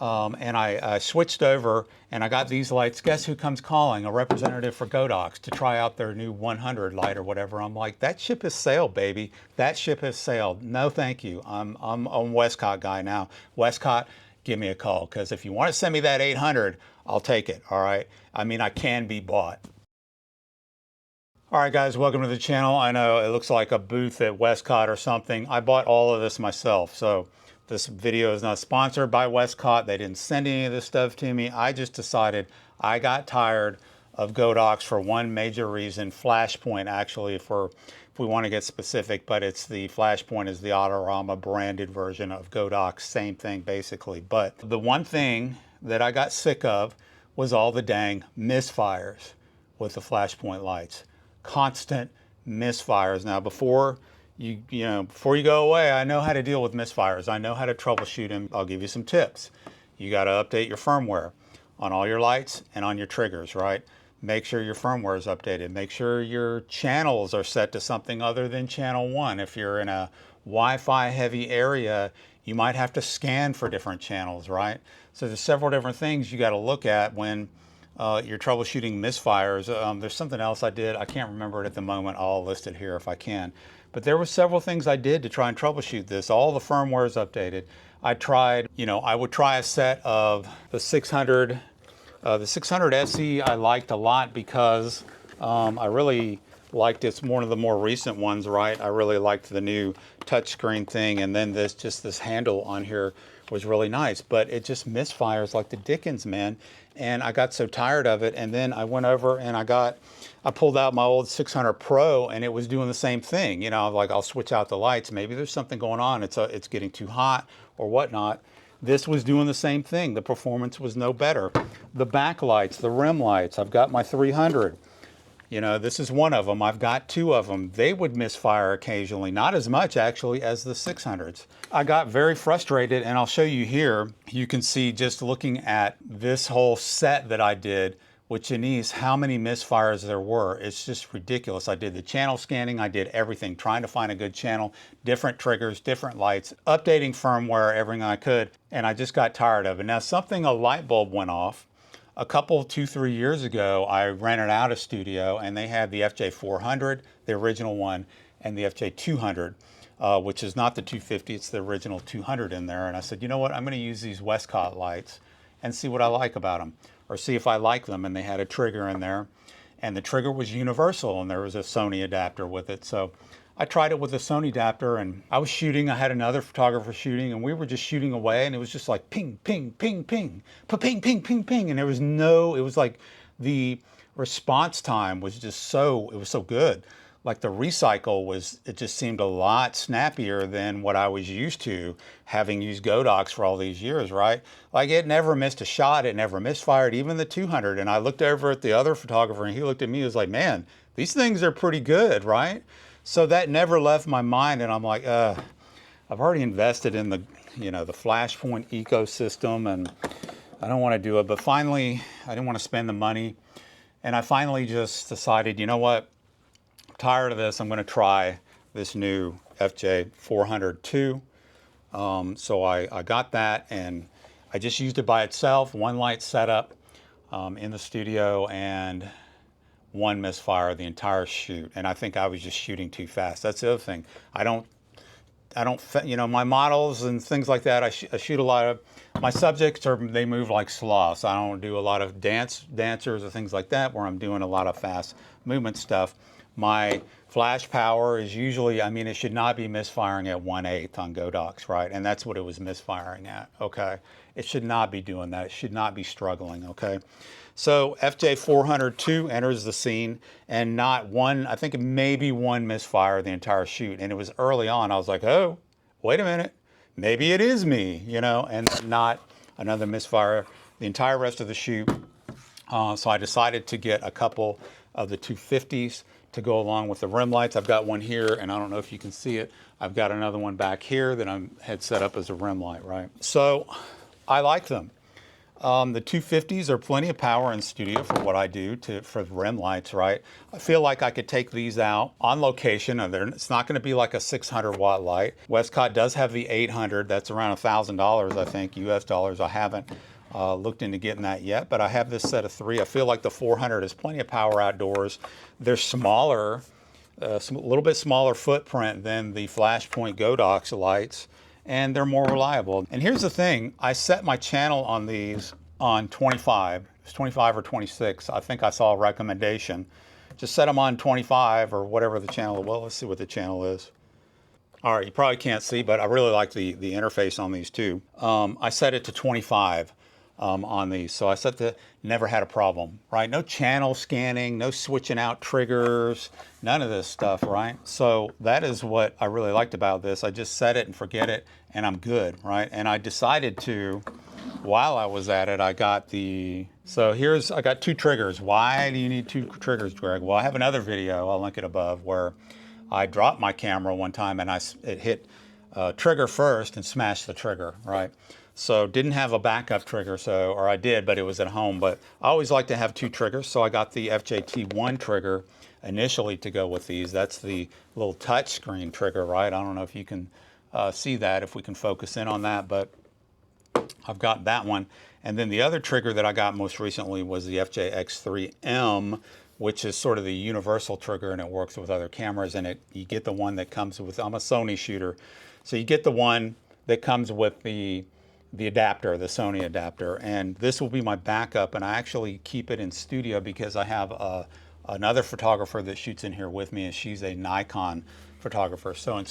and I switched over and I got these lights. Guess who comes calling? A representative for Godox to try out their new 100 light or whatever. I'm like, that ship has sailed, baby. That ship has sailed. No, thank you. I'm a Westcott guy now. Westcott, give me a call, because if you want to send me that 800, I'll take it. All right. I mean, I can be bought. All right, guys, welcome to the channel. I know it looks like a booth at Westcott or something. I bought all of this myself, so this video is not sponsored by Westcott. They didn't send any of this stuff to me. I just decided I got tired of Godox for one major reason. Flashpoint, actually, if we want to get specific, but it's the Flashpoint is the Autorama branded version of Godox. Same thing, basically. But the one thing that I got sick of was all the dang misfires with the Flashpoint lights. Constant misfires. Now, before you go away, I know how to deal with misfires. I know how to troubleshoot them. I'll give you some tips. You got to update your firmware on all your lights and on your triggers, right? Make sure your firmware is updated. Make sure your channels are set to something other than channel 1. If you're in a Wi-Fi heavy area, you might have to scan for different channels, right? So there's several different things you got to look at when you're troubleshooting misfires. There's something else I did. I can't remember it at the moment. I'll list it here if I can. But there were several things I did to try and troubleshoot this. All the firmware is updated. I tried, I would try a set of the 600. The 600 SE I liked a lot because I really liked it's one of the more recent ones, right? I really liked the new touchscreen thing, and then this handle on here was really nice, but it just misfires like the dickens, man. And I got so tired of it, and then I went over and I pulled out my old 600 Pro, and it was doing the same thing. Like I'll switch out the lights. Maybe there's something going on. It's getting too hot or whatnot. This was doing the same thing. The performance was no better. The backlights, the rim lights. I've got my 300. This is one of them. I've got two of them. They would misfire occasionally, not as much actually as the 600s. I got very frustrated, and I'll show you here. You can see just looking at this whole set that I did with Janice, how many misfires there were. It's just ridiculous. I did the channel scanning. I did everything, trying to find a good channel, different triggers, different lights, updating firmware, everything I could, and I just got tired of it. Now, a light bulb went off. A couple, 2-3 years ago, I rented out a studio, and they had the FJ400, the original one, and the FJ200, which is not the 250, it's the original 200 in there. And I said, you know what, I'm going to use these Westcott lights and see what I like about them, or see if I like them. And they had a trigger in there, and the trigger was universal, and there was a Sony adapter with it. So I tried it with a Sony adapter, and I was shooting. I had another photographer shooting, and we were just shooting away, and it was just like ping, ping, ping, ping, ping, ping, ping, ping, and there was it was like the response time was just it was so good. Like the recycle it just seemed a lot snappier than what I was used to, having used Godox for all these years, right? Like it never missed a shot, it never misfired, even the 200. And I looked over at the other photographer, and he looked at me and was like, man, these things are pretty good, right? So that never left my mind, and I'm like, I've already invested in the Flashpoint ecosystem, and I don't want to do it. But finally, I didn't want to spend the money, and I finally just decided, you know what? I'm tired of this. I'm going to try this new FJ400 II. So I got that, and I just used it by itself, one light setup in the studio, and one misfire the entire shoot. And I think I was just shooting too fast. That's the other thing. I don't, my models and things like that, I shoot a lot of, my subjects they move like sloths. I don't do a lot of dancers or things like that where I'm doing a lot of fast movement stuff. My flash power is usually, it should not be misfiring at 1/8 on Godox, right? And that's what it was misfiring at, okay? It should not be doing that. It should not be struggling, okay? So FJ400 II enters the scene, and not one, I think maybe one misfire the entire shoot. And it was early on. I was like, oh, wait a minute. Maybe it is me, and not another misfire the entire rest of the shoot. So I decided to get a couple of the 250s to go along with the rim lights. I've got one here, and I don't know if you can see it. I've got another one back here that I had set up as a rim light, right? So I like them. The 250s are plenty of power in studio for what I do for rim lights, right? I feel like I could take these out on location. And it's not going to be like a 600-watt light. Westcott does have the 800. That's around $1,000, I think, US dollars. I haven't looked into getting that yet, but I have this set of 3. I feel like the 400 is plenty of power outdoors. They're smaller, a little bit smaller footprint than the Flashpoint Godox lights, and they're more reliable. And here's the thing, I set my channel on these on 25. It's 25 or 26. I think I saw a recommendation. Just set them on 25 or whatever the channel, well, let's see what the channel is. All right, you probably can't see, but I really like the interface on these too. I set it to 25 on these, so I set the, never had a problem, right? No channel scanning, no switching out triggers, none of this stuff, right? So that is what I really liked about this. I just set it and forget it, and I'm good, right? And I decided to, while I was at it, I got I got 2 triggers. Why do you need 2 triggers, Greg? Well, I have another video, I'll link it above, where I dropped my camera one time and it hit trigger first and smashed the trigger, right? So didn't have a backup trigger, or I did, but it was at home. But I always like to have 2 triggers, so I got the FJT1 trigger initially to go with these. That's the little touch screen trigger, right? I don't know if you can see that, if we can focus in on that, but I've got that one. And then the other trigger that I got most recently was the FJX3M, which is sort of the universal trigger, and it works with other cameras. And you get the one that comes with, I'm a Sony shooter, so you get the one that comes with the adapter, the Sony adapter. And this will be my backup, and I actually keep it in studio because I have another photographer that shoots in here with me, and she's a Nikon photographer. So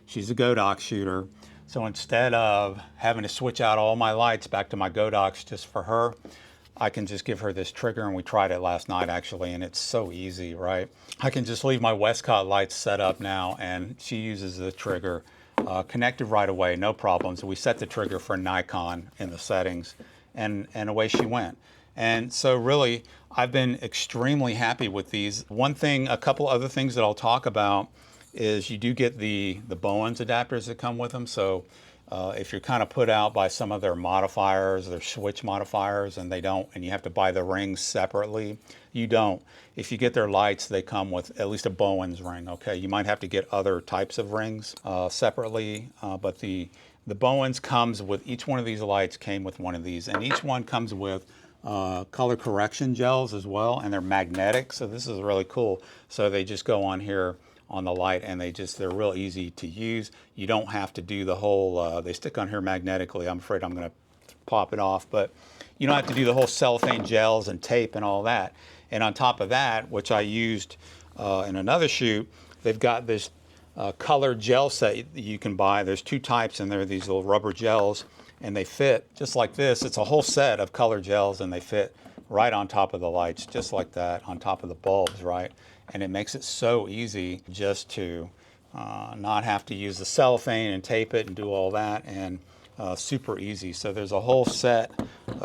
she's a Godox shooter. So instead of having to switch out all my lights back to my Godox just for her, I can just give her this trigger, and we tried it last night actually, and it's so easy, right? I can just leave my Westcott lights set up now, and she uses the trigger connected right away, no problems. So we set the trigger for Nikon in the settings, and away she went. And so really, I've been extremely happy with these. One thing, a couple other things that I'll talk about is you do get the Bowens adapters that come with them. So if you're kind of put out by some of their modifiers, their switch modifiers, and you have to buy the rings separately, you don't. If you get their lights, they come with at least a Bowens ring, okay? You might have to get other types of rings separately, but the Bowens comes with, each one of these lights came with one of these, and each one comes with color correction gels as well, and they're magnetic, so this is really cool. So they just go on here on the light, and they're real easy to use. You don't have to do the whole, they stick on here magnetically. I'm afraid I'm gonna pop it off, but you don't have to do the whole cellophane gels and tape and all that. And on top of that, which I used in another shoot, they've got this colored gel set that you can buy. There's 2 types, and they're these little rubber gels, and they fit just like this. It's a whole set of color gels, and they fit right on top of the lights, just like that, on top of the bulbs, right? And it makes it so easy just to not have to use the cellophane and tape it and do all that, and super easy. So there's a whole set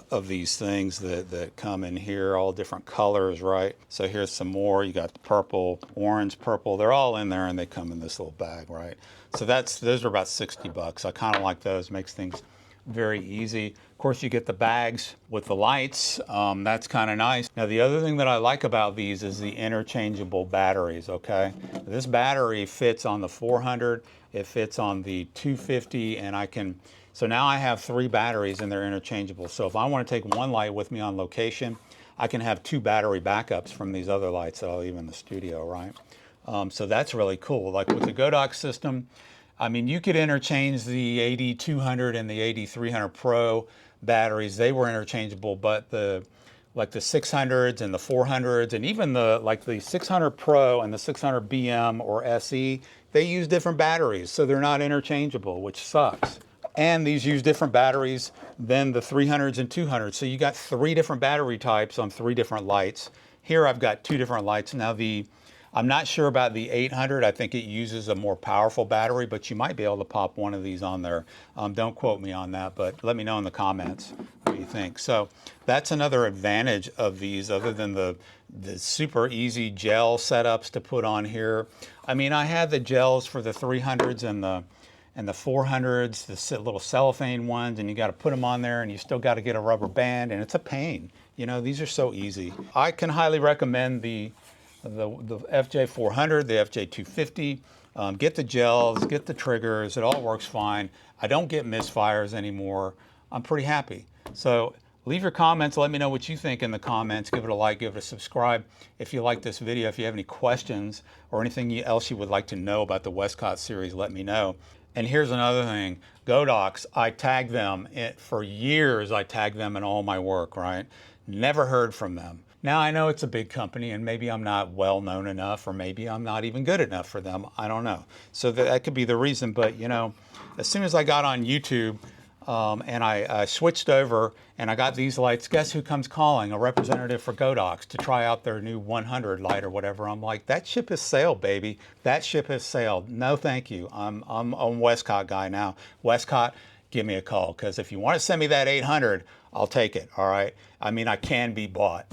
of these things that come in here, all different colors, right? So here's some more. You got the purple, orange, purple. They're all in there, and they come in this little bag, right? So those are about 60 bucks. I kind of like those. Makes things very easy. Of course, you get the bags with the lights. That's kind of nice. Now, the other thing that I like about these is the interchangeable batteries, okay? This battery fits on the 400, it fits on the 250, and so now I have 3 batteries, and they're interchangeable. So if I want to take one light with me on location, I can have 2 battery backups from these other lights that I'll leave in the studio, right? So that's really cool. Like with the Godox system, I mean, you could interchange the AD200 and the AD300 Pro batteries. They were interchangeable, but the 600s and the 400s, and even the 600 Pro and the 600 BM or SE, they use different batteries, so they're not interchangeable, which sucks. And these use different batteries than the 300s and 200s. So you got 3 different battery types on 3 different lights. Here I've got 2 different lights. Now I'm not sure about the 800. I think it uses a more powerful battery, but you might be able to pop one of these on there. Don't quote me on that, but let me know in the comments what you think. So that's another advantage of these, other than the super easy gel setups to put on here. I mean, I had the gels for the 300s and and the 400s, the little cellophane ones, and you got to put them on there, and you still got to get a rubber band, and it's a pain. You know, these are so easy. I can highly recommend the FJ400, the FJ250. Get the gels, get the triggers, it all works fine. I don't get misfires anymore. I'm pretty happy. So leave your comments, let me know what you think in the comments. Give it a like, give it a subscribe. If you like this video, if you have any questions or anything else you would like to know about the Westcott series, let me know. And here's another thing, Godox, I tagged them for years. I tagged them in all my work, right? Never heard from them. Now I know it's a big company and maybe I'm not well known enough, or maybe I'm not even good enough for them. I don't know. So that could be the reason. But you know, as soon as I got on YouTube and I switched over and I got these lights, guess who comes calling? A representative for Godox to try out their new 100 light or whatever. I'm like, that ship has sailed, baby. That ship has sailed. No, thank you. I'm a Westcott guy now. Westcott, give me a call, because if you want to send me that 800, I'll take it. All right. I mean, I can be bought.